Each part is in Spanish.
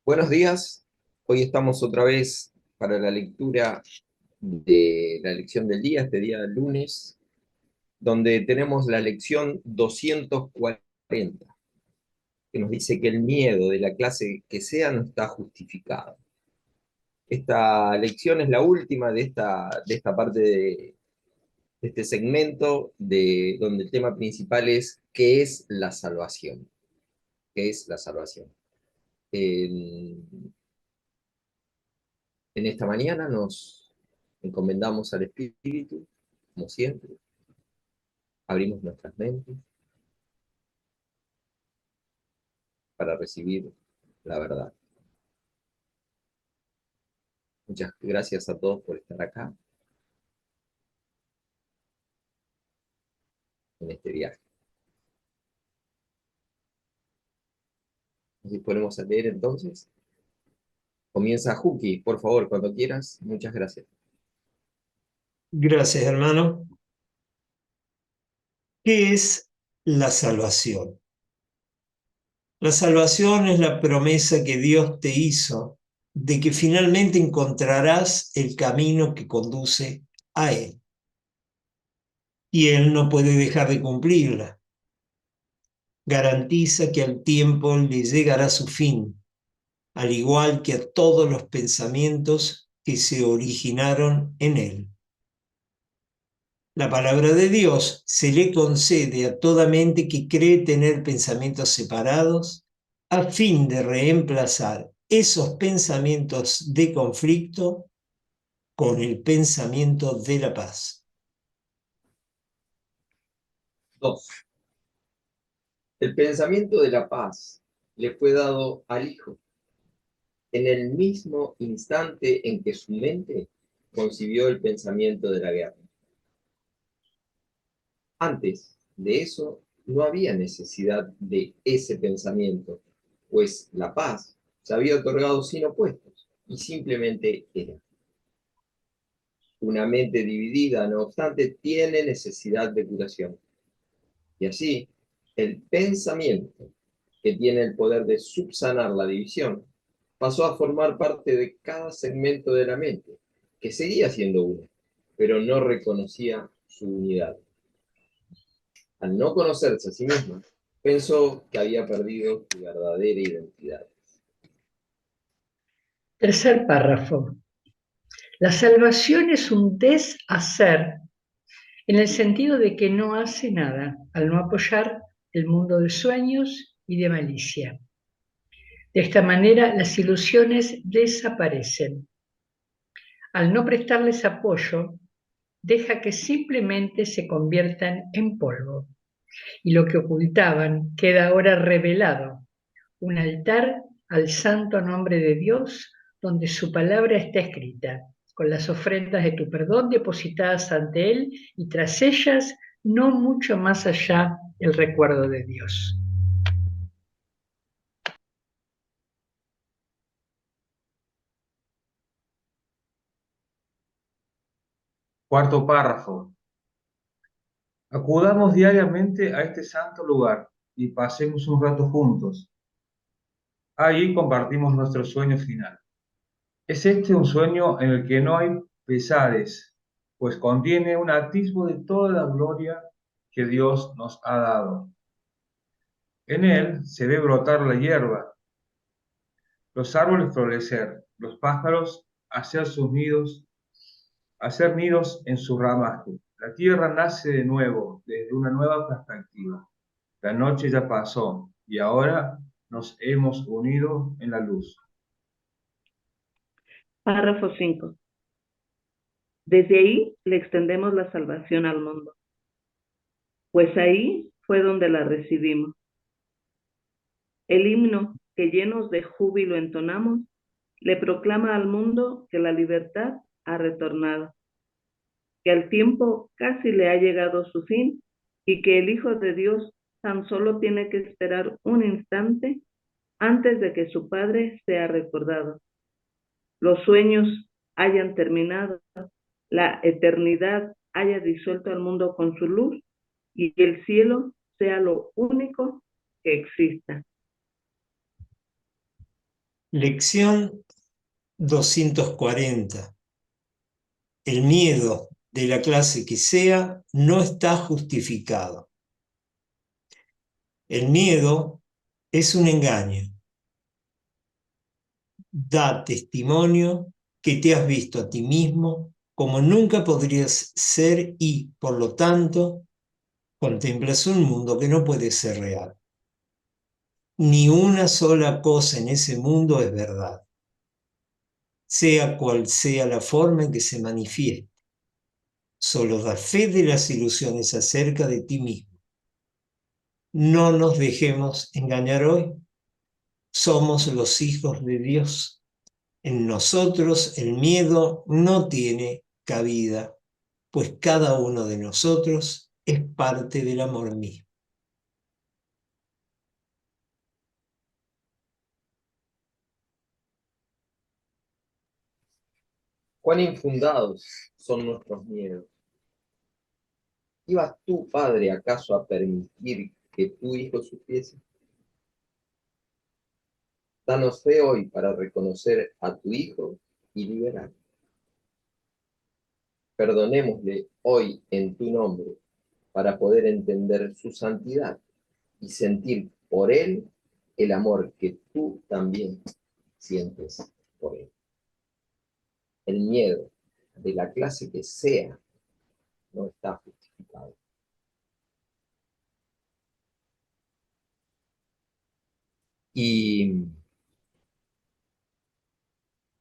Buenos días, hoy estamos otra vez para la lectura de la lección del día, este día lunes, donde tenemos la lección 240, que nos dice que el miedo de la clase que sea no está justificado. Esta lección es la última de esta parte de este segmento, donde el tema principal es ¿qué es la salvación? ¿Qué es la salvación? En, en esta mañana nos encomendamos al Espíritu, como siempre, abrimos nuestras mentes para recibir la verdad. Muchas gracias a todos por estar acá en este viaje. Nos disponemos a leer entonces. Comienza Juki, por favor, cuando quieras. Muchas gracias. Gracias, hermano. ¿Qué es la salvación? La salvación es la promesa que Dios te hizo de que finalmente encontrarás el camino que conduce a Él. Y Él no puede dejar de cumplirla. Garantiza que al tiempo le llegará su fin, al igual que a todos los pensamientos que se originaron en Él. La palabra de Dios se le concede a toda mente que cree tener pensamientos separados a fin de reemplazar esos pensamientos de conflicto con el pensamiento de la paz. 2. El pensamiento de la paz le fue dado al Hijo en el mismo instante en que su mente concibió el pensamiento de la guerra. Antes de eso, no había necesidad de ese pensamiento, pues la paz se había otorgado sin opuestos y simplemente era. Una mente dividida, no obstante, tiene necesidad de curación. Y así, el pensamiento, que tiene el poder de subsanar la división, pasó a formar parte de cada segmento de la mente, que seguía siendo una, pero no reconocía su unidad. Al no conocerse a sí misma, pensó que había perdido su verdadera identidad. Tercer párrafo. La salvación es un deshacer en el sentido de que no hace nada al no apoyar el mundo de sueños y de malicia. De esta manera las ilusiones desaparecen. Al no prestarles apoyo, deja que simplemente se conviertan en polvo. Y lo que ocultaban queda ahora revelado, un altar al santo nombre de Dios, donde su palabra está escrita, con las ofrendas de tu perdón depositadas ante Él y tras ellas, no mucho más allá, el recuerdo de Dios. Cuarto párrafo. Acudamos diariamente a este santo lugar y pasemos un rato juntos. Allí compartimos nuestro sueño final. Es este un sueño en el que no hay pesares, pues contiene un atisbo de toda la gloria que Dios nos ha dado. En él se ve brotar la hierba, los árboles florecer, los pájaros hacer nidos en su ramaje. La tierra nace de nuevo, desde una nueva perspectiva. La noche ya pasó y ahora nos hemos unido en la luz. Párrafo 5. Desde ahí le extendemos la salvación al mundo, pues ahí fue donde la recibimos. El himno que llenos de júbilo entonamos le proclama al mundo que la libertad ha retornado, que al tiempo casi le ha llegado su fin y que el Hijo de Dios tan solo tiene que esperar un instante antes de que su Padre sea recordado. Los sueños hayan terminado, la eternidad haya disuelto al mundo con su luz y el cielo sea lo único que exista. Lección 240. El miedo de la clase que sea no está justificado. El miedo es un engaño. Da testimonio que te has visto a ti mismo como nunca podrías ser y, por lo tanto, contemplas un mundo que no puede ser real. Ni una sola cosa en ese mundo es verdad, sea cual sea la forma en que se manifieste. Solo da fe de las ilusiones acerca de ti mismo. No nos dejemos engañar hoy. Somos los hijos de Dios. En nosotros el miedo no tiene cabida, pues cada uno de nosotros es parte del amor mismo. Cuán infundados son nuestros miedos. ¿Ibas tú, Padre, acaso a permitir que tu Hijo sufriese? Danos fe hoy para reconocer a tu Hijo y liberarlo. Perdonémosle hoy en tu nombre para poder entender su santidad y sentir por Él el amor que tú también sientes por Él. El miedo, de la clase que sea, no está justificado. Y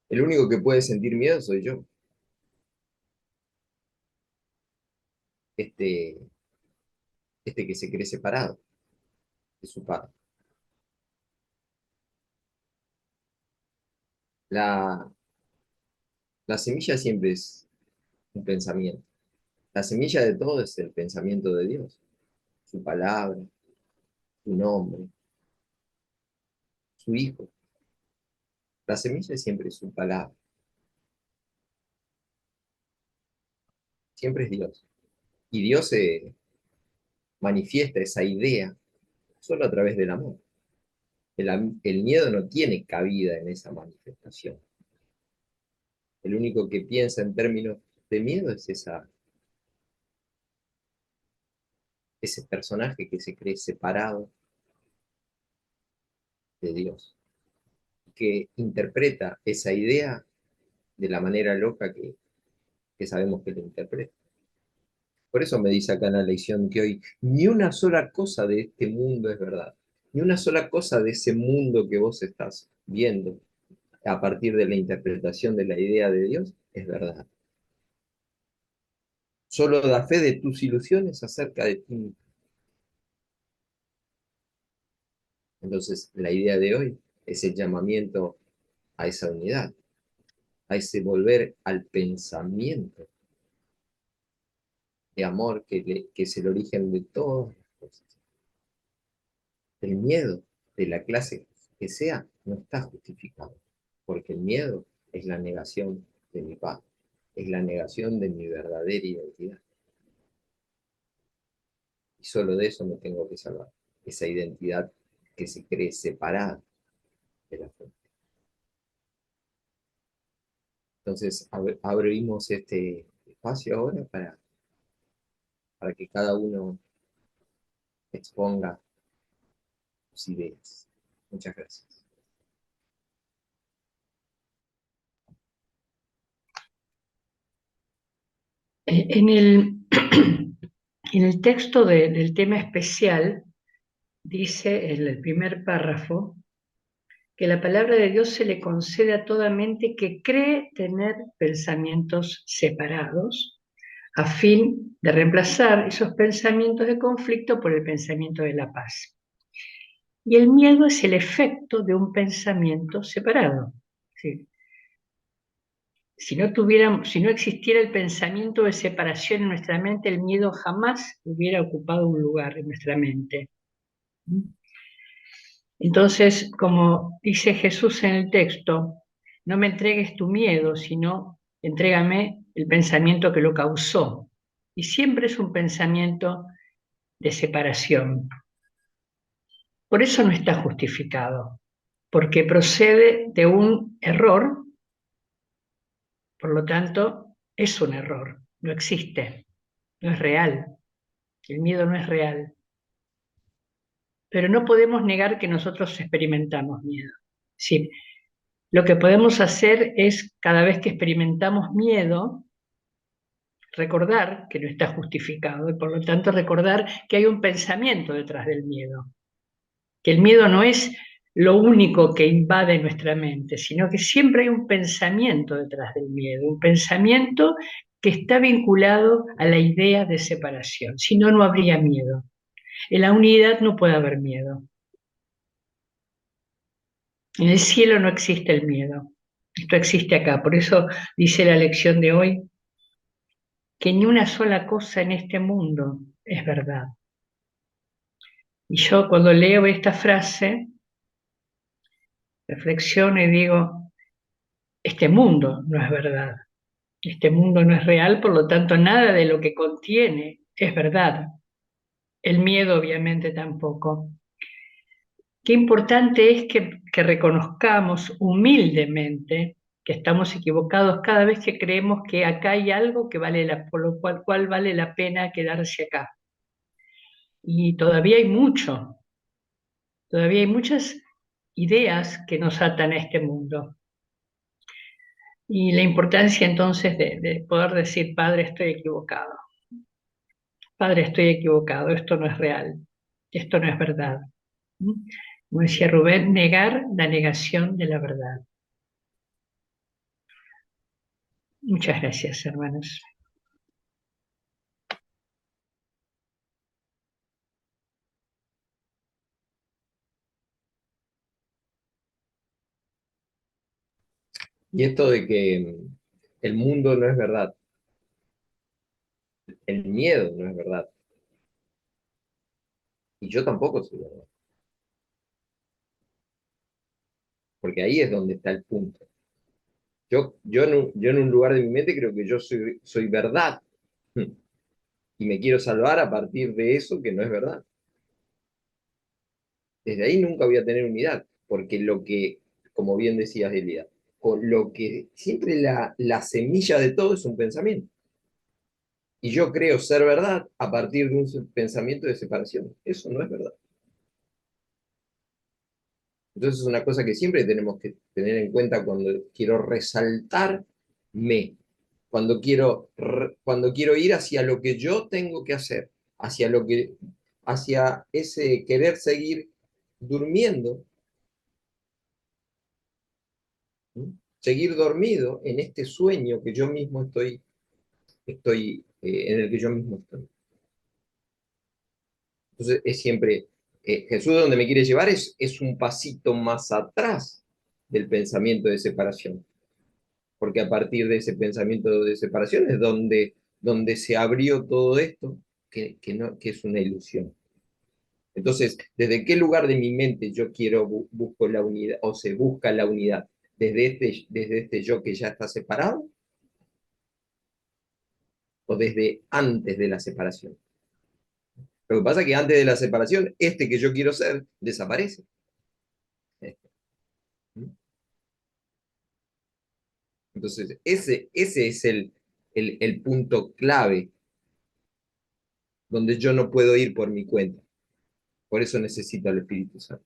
el único que puede sentir miedo soy yo. Este que se cree separado de su padre. La, la semilla siempre es un pensamiento. La semilla de todo es el pensamiento de Dios, su palabra, su nombre, su Hijo. La semilla es siempre su palabra. Siempre es Dios. Y Dios se manifiesta esa idea solo a través del amor. El miedo no tiene cabida en esa manifestación. El único que piensa en términos de miedo es ese personaje que se cree separado de Dios, que interpreta esa idea de la manera loca que sabemos que lo interpreta. Por eso me dice acá en la lección que hoy ni una sola cosa de este mundo es verdad, ni una sola cosa de ese mundo que vos estás viendo a partir de la interpretación de la idea de Dios es verdad. Solo da fe de tus ilusiones acerca de ti mismo. Entonces, la idea de hoy es el llamamiento a esa unidad, a ese volver al pensamiento de amor que es el origen de todas las cosas. El miedo de la clase que sea no está justificado, porque el miedo es la negación de mi paz, es la negación de mi verdadera identidad. Y solo de eso me tengo que salvar, esa identidad que se cree separada de la fuente. Entonces abrimos este espacio ahora para que cada uno exponga sus ideas. Muchas gracias. En el, en el texto del tema especial, dice en el primer párrafo que la palabra de Dios se le concede a toda mente que cree tener pensamientos separados, a fin de reemplazar esos pensamientos de conflicto por el pensamiento de la paz. Y el miedo es el efecto de un pensamiento separado. ¿Sí? Si no existiera el pensamiento de separación en nuestra mente, el miedo jamás hubiera ocupado un lugar en nuestra mente. Entonces, como dice Jesús en el texto, no me entregues tu miedo, sino entrégame el pensamiento que lo causó. Y siempre es un pensamiento de separación. Por eso no está justificado. porque procede de un error, por lo tanto, es un error, no existe, no es real. El miedo no es real. Pero no podemos negar que nosotros experimentamos miedo. Sí, lo que podemos hacer es, cada vez que experimentamos miedo, recordar que no está justificado y por lo tanto recordar que hay un pensamiento detrás del miedo, que el miedo no es lo único que invade nuestra mente, sino que siempre hay un pensamiento detrás del miedo, un pensamiento que está vinculado a la idea de separación, si no, no habría miedo. En la unidad no puede haber miedo. En el cielo no existe el miedo. Esto existe acá. Por eso dice la lección de hoy que ni una sola cosa en este mundo es verdad. Y yo cuando leo esta frase, reflexiono y digo, este mundo no es verdad. Este mundo no es real, por lo tanto nada de lo que contiene es verdad. El miedo obviamente tampoco. Qué importante es que reconozcamos humildemente que estamos equivocados cada vez que creemos que acá hay algo que por lo cual vale la pena quedarse acá. Y todavía hay muchas ideas que nos atan a este mundo. Y la importancia entonces de poder decir, Padre, estoy equivocado. Padre, estoy equivocado, esto no es real, esto no es verdad. Como decía Rubén, negar la negación de la verdad. Muchas gracias, hermanos. Y esto de que el mundo no es verdad, el miedo no es verdad, y yo tampoco soy verdad, porque ahí es donde está el punto. Yo en un lugar de mi mente creo que yo soy verdad, y me quiero salvar a partir de eso que no es verdad. Desde ahí nunca voy a tener unidad, porque lo que, como bien decías, Elida, con lo que siempre la semilla de todo es un pensamiento. Y yo creo ser verdad a partir de un pensamiento de separación. Eso no es verdad. Entonces es una cosa que siempre tenemos que tener en cuenta cuando quiero resaltarme, cuando quiero ir hacia lo que yo tengo que hacer, hacia ese querer seguir durmiendo, ¿sí? Seguir dormido en este sueño que yo mismo en el que yo mismo estoy. Entonces es siempre, Jesús donde me quiere llevar es un pasito más atrás del pensamiento de separación, porque a partir de ese pensamiento de separación es donde se abrió todo esto, que es una ilusión. Entonces, ¿desde qué lugar de mi mente yo busco la unidad, o se busca la unidad? ¿Desde este yo que ya está separado? ¿O desde antes de la separación? Lo que pasa es que antes de la separación, este que yo quiero ser desaparece. Entonces, ese es el punto clave donde yo no puedo ir por mi cuenta. Por eso necesito al Espíritu Santo.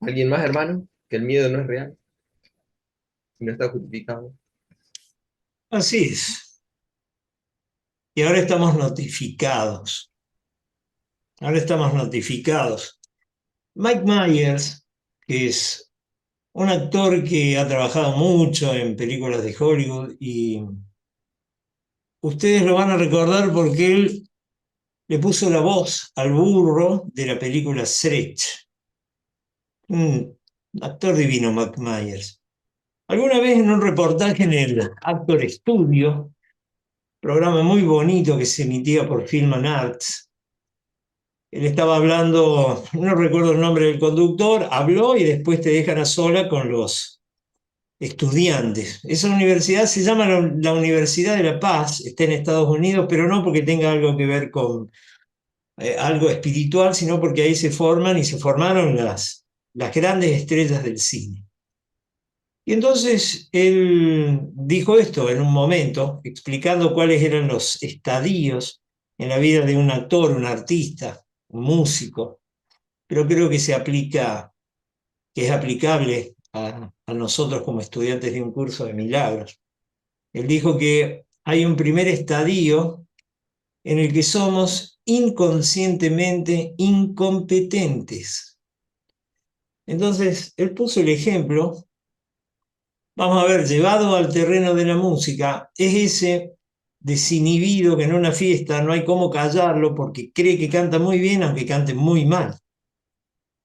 ¿Alguien más, hermano? Que el miedo no es real y no está justificado. Así es. Y ahora estamos notificados. Ahora estamos notificados. Mike Myers, que es un actor que ha trabajado mucho en películas de Hollywood y ustedes lo van a recordar porque él le puso la voz al burro de la película Stretch. Un actor divino, Mike Myers. Alguna vez en un reportaje en el Actor Studio, programa muy bonito que se emitía por Film and Arts, Él estaba hablando, no recuerdo el nombre del conductor, habló y después te dejan a sola con los estudiantes. Esa universidad se llama la Universidad de La Paz, está en Estados Unidos, pero no porque tenga algo que ver con algo espiritual, sino porque ahí se forman y se formaron las grandes estrellas del cine. Y entonces él dijo esto en un momento, explicando cuáles eran los estadios en la vida de un actor, un artista, un músico, pero creo que que es aplicable a nosotros como estudiantes de un curso de milagros. Él dijo que hay un primer estadio en el que somos inconscientemente incompetentes. Entonces, él puso el ejemplo, vamos a ver, llevado al terreno de la música, es ese desinhibido que en una fiesta no hay cómo callarlo porque cree que canta muy bien aunque cante muy mal.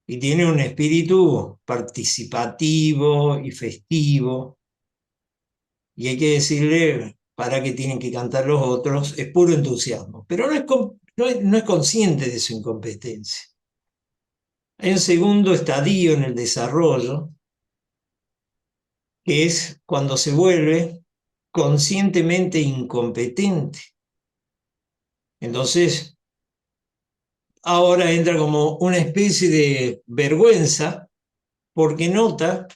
Y tiene un espíritu participativo y festivo. Y hay que decirle para qué tienen que cantar los otros, es puro entusiasmo. Pero no es consciente de su incompetencia. Hay un segundo estadio en el desarrollo, que es cuando se vuelve conscientemente incompetente. Entonces, ahora entra como una especie de vergüenza porque nota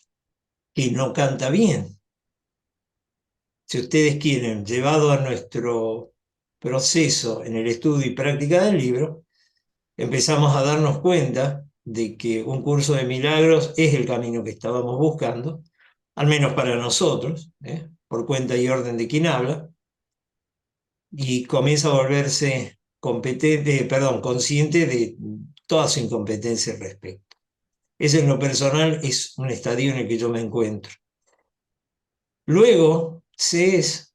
que no canta bien. Si ustedes quieren, llevado a nuestro proceso en el estudio y práctica del libro, empezamos a darnos cuenta de que un curso de milagros es el camino que estábamos buscando, al menos para nosotros, por cuenta y orden de quien habla, y comienza a volverse consciente de toda su incompetencia al respecto. Ese en lo personal es un estadio en el que yo me encuentro. Luego se es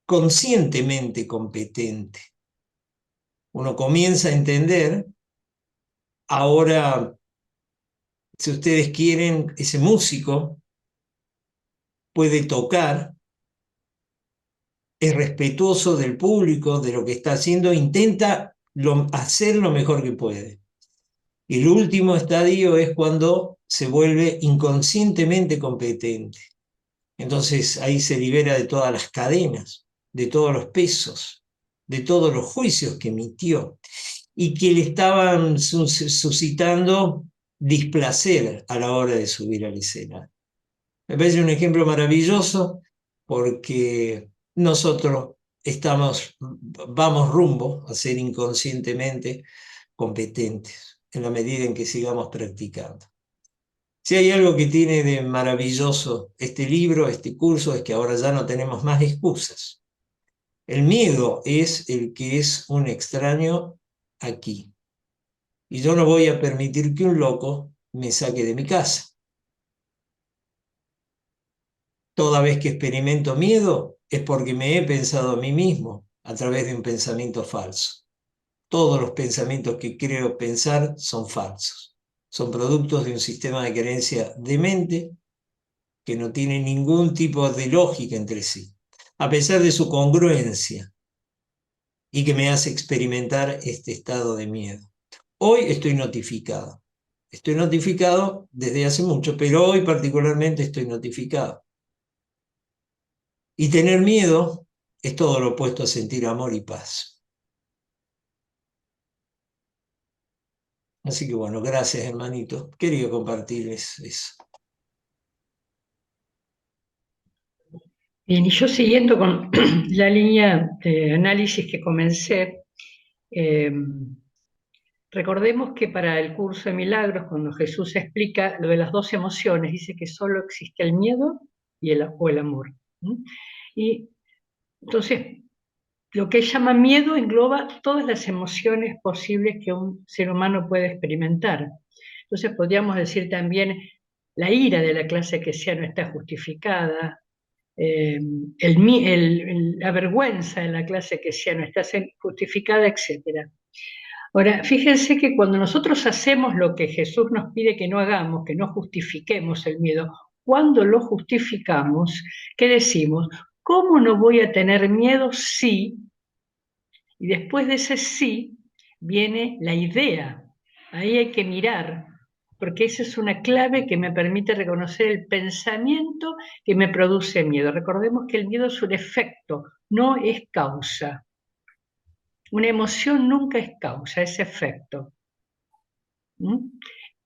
conscientemente competente. Uno comienza a entender, ahora, si ustedes quieren, ese músico puede tocar, es respetuoso del público, de lo que está haciendo, intenta hacer lo mejor que puede. Y el último estadio es cuando se vuelve inconscientemente competente. Entonces ahí se libera de todas las cadenas, de todos los pesos, de todos los juicios que emitió y que le estaban suscitando displacer a la hora de subir al escenario. Me parece un ejemplo maravilloso porque nosotros vamos rumbo a ser inconscientemente competentes en la medida en que sigamos practicando. Si hay algo que tiene de maravilloso este libro, este curso, es que ahora ya no tenemos más excusas. El miedo es el que es un extraño aquí. Y yo no voy a permitir que un loco me saque de mi casa. Toda vez que experimento miedo es porque me he pensado a mí mismo a través de un pensamiento falso. Todos los pensamientos que creo pensar son falsos. Son productos de un sistema de creencia demente que no tiene ningún tipo de lógica entre sí, a pesar de su congruencia y que me hace experimentar este estado de miedo. Hoy estoy notificado. Estoy notificado desde hace mucho, pero hoy particularmente estoy notificado. Y tener miedo es todo lo opuesto a sentir amor y paz. Así que bueno, gracias hermanito. Quería compartirles eso. Bien, y yo siguiendo con la línea de análisis que comencé, recordemos que para el curso de milagros, cuando Jesús explica lo de las dos emociones, dice que solo existe el miedo o el amor. Y entonces, lo que él llama miedo engloba todas las emociones posibles que un ser humano puede experimentar. Entonces podríamos decir también la ira de la clase que sea no está justificada, la vergüenza de la clase que sea no está justificada, etc. Ahora, fíjense que cuando nosotros hacemos lo que Jesús nos pide que no hagamos, que no justifiquemos el miedo, cuando lo justificamos, ¿qué decimos? ¿Cómo no voy a tener miedo si? Y después de ese sí, viene la idea. Ahí hay que mirar, porque esa es una clave que me permite reconocer el pensamiento que me produce miedo. Recordemos que el miedo es un efecto, no es causa. Una emoción nunca es causa, es efecto.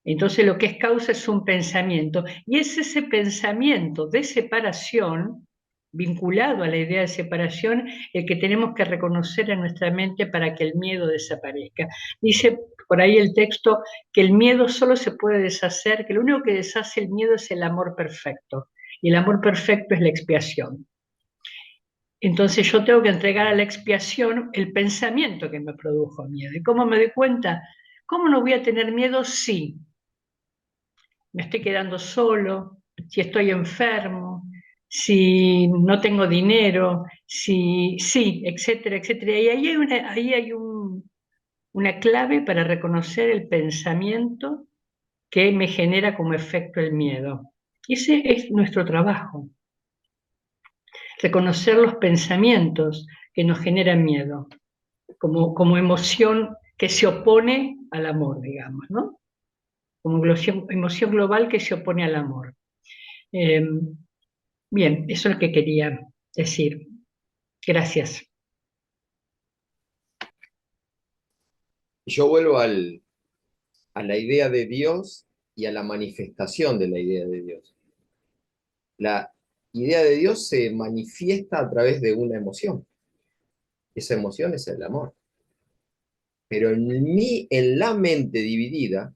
Entonces lo que es causa es un pensamiento, y es ese pensamiento de separación, vinculado a la idea de separación, el que tenemos que reconocer en nuestra mente para que el miedo desaparezca. Dice por ahí el texto que el miedo solo se puede deshacer, que lo único que deshace el miedo es el amor perfecto, y el amor perfecto es la expiación. Entonces yo tengo que entregar a la expiación el pensamiento que me produjo miedo. ¿Y cómo me doy cuenta? ¿Cómo no voy a tener miedo si me estoy quedando solo, si estoy enfermo, si no tengo dinero, si sí, etcétera, etcétera? Y ahí hay una clave para reconocer el pensamiento que me genera como efecto el miedo. Ese es nuestro trabajo, reconocer los pensamientos que nos generan miedo, como emoción que se opone al amor, digamos, ¿no? Como emoción global que se opone al amor. Bien, eso es lo que quería decir. Gracias. Yo vuelvo a la idea de Dios y a la manifestación de la idea de Dios. La idea de Dios se manifiesta a través de una emoción. Esa emoción es el amor. Pero en la mente dividida,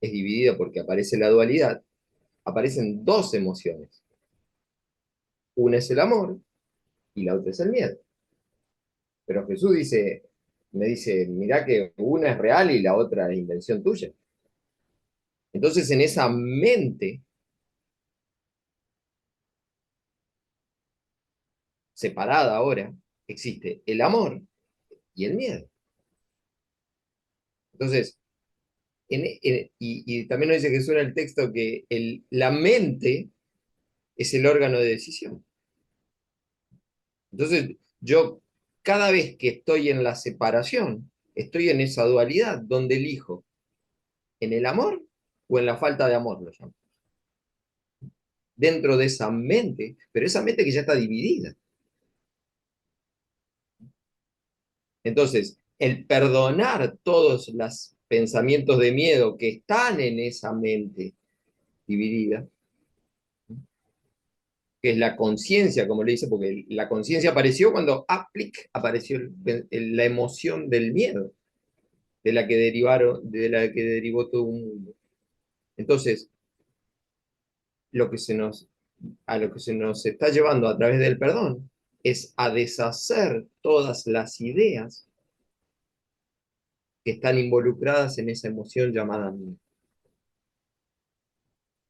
es dividida porque aparece la dualidad, aparecen dos emociones. Una es el amor y la otra es el miedo. Pero Jesús me dice, mirá que una es real y la otra es invención tuya. Entonces en esa mente separada ahora existe el amor y el miedo. Entonces, y también nos dice Jesús en el texto que la mente es el órgano de decisión. Entonces, yo cada vez que estoy en la separación, estoy en esa dualidad donde elijo en el amor o en la falta de amor, lo llamo. Dentro de esa mente, pero esa mente que ya está dividida. Entonces, el perdonar todos los pensamientos de miedo que están en esa mente dividida, que es la conciencia, como le dice, porque la conciencia apareció cuando apareció la emoción del miedo, de la que derivó todo un mundo. Entonces, lo que a lo que se nos está llevando a través del perdón es a deshacer todas las ideas que están involucradas en esa emoción llamada miedo.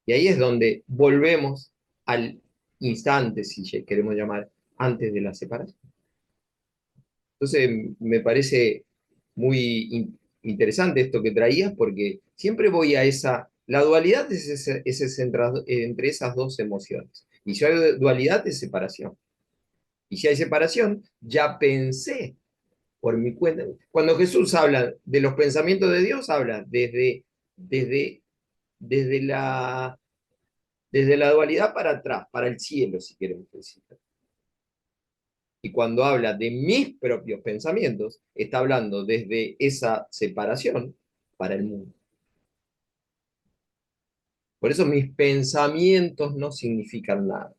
Y ahí es donde volvemos al instante, si queremos llamar, antes de la separación. Entonces, me parece muy interesante esto que traías, porque siempre voy a la dualidad es ese entre esas dos emociones. Y si hay dualidad, es separación. Y si hay separación, ya pensé por mi cuenta. Cuando Jesús habla de los pensamientos de Dios, habla desde, desde la, desde la dualidad para atrás, para el cielo, si queremos decir. Y cuando habla de mis propios pensamientos, está hablando desde esa separación para el mundo. Por eso mis pensamientos no significan nada.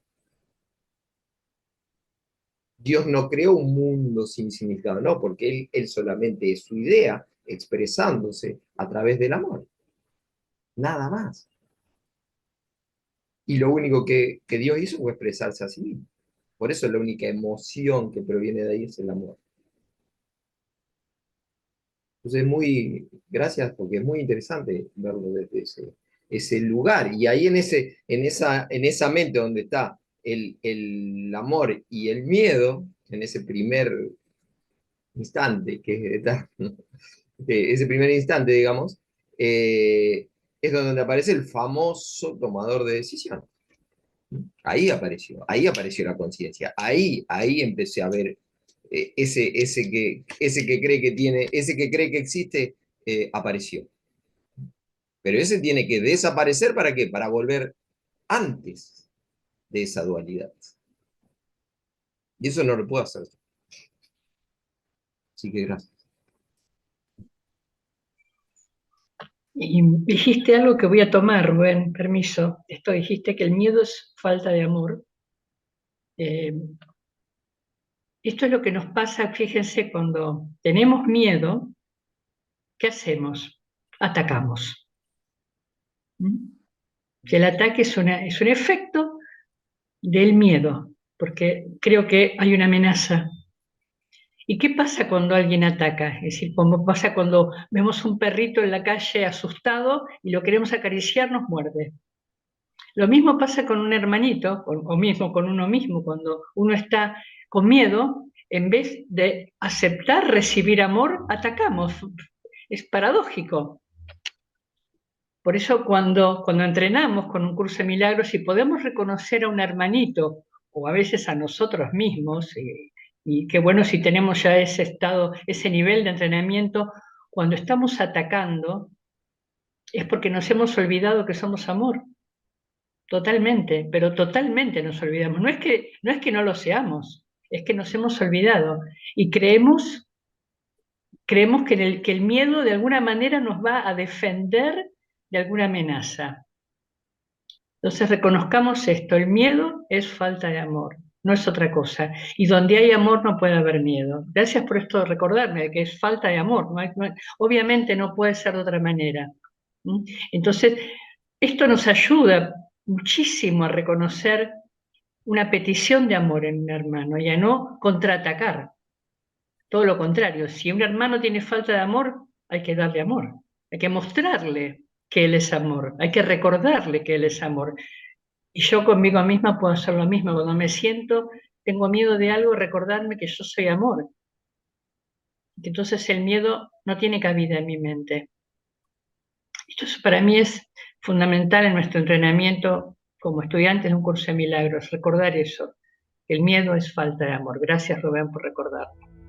Dios no creó un mundo sin significado, no, porque Él solamente es su idea expresándose a través del amor. Nada más. Y lo único que Dios hizo fue expresarse a sí mismo. Por eso la única emoción que proviene de ahí es el amor. Entonces, gracias, porque es muy interesante verlo desde ese lugar. Y ahí en esa mente donde está el amor y el miedo, en ese primer instante, ese primer instante, digamos, es donde aparece el famoso tomador de decisiones. Ahí apareció la conciencia, ahí empecé a ver ese que cree que tiene, ese que cree que existe, apareció. Pero ese tiene que desaparecer, ¿para qué? Para volver antes de esa dualidad. Y eso no lo puedo hacer. Así que gracias. Y dijiste algo que voy a tomar, Rubén, permiso. Esto dijiste que el miedo es falta de amor. Esto es lo que nos pasa, fíjense, cuando tenemos miedo, ¿qué hacemos? Atacamos. ¿Mm? El ataque es un efecto del miedo, porque creo que hay una amenaza. ¿Y qué pasa cuando alguien ataca? Es decir, ¿cómo pasa cuando vemos un perrito en la calle asustado y lo queremos acariciar, nos muerde? Lo mismo pasa con un hermanito, o mismo con uno mismo, cuando uno está con miedo, en vez de aceptar recibir amor, atacamos. Es paradójico. Por eso cuando entrenamos con un curso de milagros y podemos reconocer a un hermanito o a veces a nosotros mismos, y qué bueno si tenemos ya ese estado, ese nivel de entrenamiento, cuando estamos atacando es porque nos hemos olvidado que somos amor. Totalmente, pero totalmente nos olvidamos. No es que no lo seamos, es que nos hemos olvidado y creemos que el miedo de alguna manera nos va a defender de alguna amenaza. Entonces reconozcamos esto, el miedo es falta de amor, no es otra cosa. Y donde hay amor no puede haber miedo. Gracias por esto de recordarme de que es falta de amor. Obviamente no puede ser de otra manera. ¿Mm? Entonces, esto nos ayuda muchísimo a reconocer una petición de amor en un hermano y a no contraatacar. Todo lo contrario, si un hermano tiene falta de amor, hay que darle amor. Hay que mostrarle que él es amor. Hay que recordarle que él es amor. Y yo conmigo misma puedo hacer lo mismo. Cuando me siento, tengo miedo de algo, recordarme que yo soy amor. Que entonces el miedo no tiene cabida en mi mente. Esto para mí es fundamental en nuestro entrenamiento como estudiantes de un curso de milagros, recordar eso. El miedo es falta de amor. Gracias, Rubén, por recordarlo.